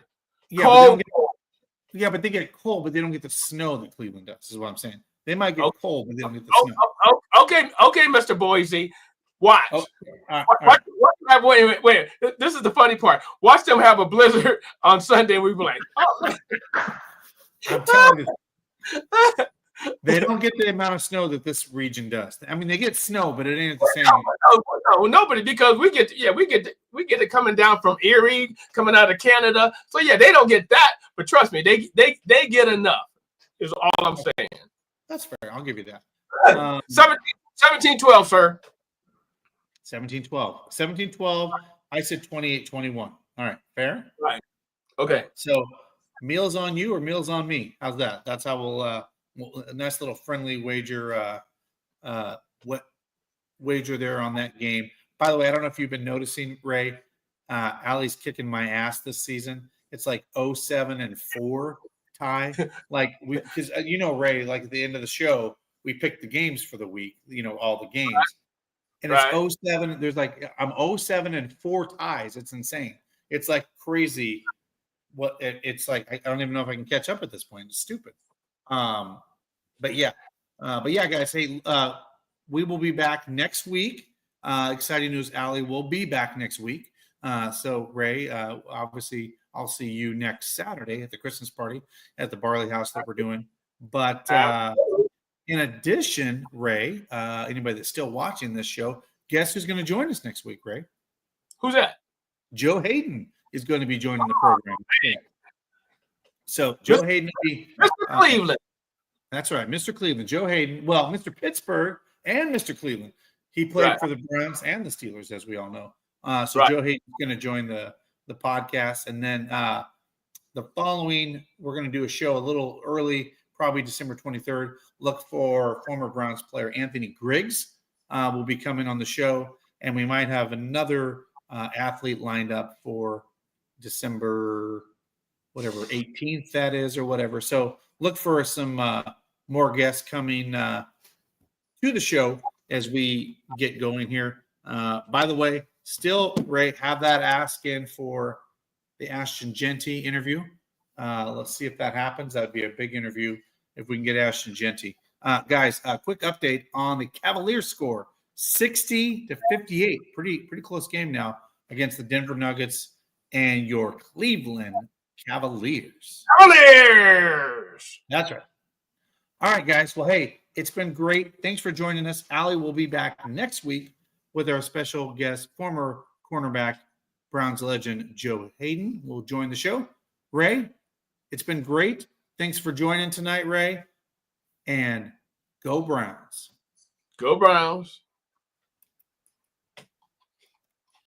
Yeah, but they get cold, but they don't get the snow that Cleveland does. Is what I'm saying. They might get cold, but they don't get the snow. Okay, Mr. Boise. Watch. Wait. This is the funny part. Watch them have a blizzard on Sunday. We be like, oh. I'm telling you, they don't get the amount of snow that this region does. I mean, they get snow, but it ain't the same. No, nobody, because we get it coming down from Erie, coming out of Canada. So yeah, they don't get that, but trust me, they get enough. Is all I'm saying. That's fair. I'll give you that. 17-12, sir. 17-12. 17-12. I said 28-21. All right. Fair? Right. Okay. So meals on you or meals on me? How's that? That's how we'll a nice little friendly wager wager there on that game. By the way, I don't know if you've been noticing, Ray, Allie's kicking my ass this season. It's like 0-7-4 tie. Like because Ray, like at the end of the show, we picked the games for the week, all the games. And it's 0-7. There's like I'm 0-7-4 ties. It's insane. It's like crazy. What it's like. I don't even know if I can catch up at this point. It's stupid. But yeah, guys. Hey, we will be back next week. Exciting news. Allie will be back next week. So Ray, obviously, I'll see you next Saturday at the Christmas party at the Barley House that we're doing. But in addition, Ray, anybody that's still watching this show, guess who's going to join us next week, Ray? Who's that? Joe Hayden is going to be joining the program. So Joe Hayden will be Mr. Cleveland. That's right, Mr. Cleveland. Joe Hayden. Well, Mr. Pittsburgh and Mr. Cleveland. He played for the Browns and the Steelers, as we all know. Joe Hayden is going to join the podcast, and then the following, we're going to do a show a little early, probably December 23rd. Look for former Browns player Anthony Griggs will be coming on the show, and we might have another athlete lined up for December, whatever, 18th that is, or whatever. So look for some more guests coming to the show as we get going here. By the way, still, Ray, have that ask in for the Ashton Genty interview. Let's see if that happens. That would be a big interview if we can get Ashton Genty. Guys, a quick update on the Cavaliers score, 60-58. Pretty close game now against the Denver Nuggets and your Cleveland Cavaliers. Cavaliers! That's right. All right, guys. Well, hey, it's been great. Thanks for joining us. Allie will be back next week with our special guest, former cornerback, Browns legend Joe Hayden will join the show. Ray, it's been great. Thanks for joining tonight, Ray. And go Browns. Go Browns.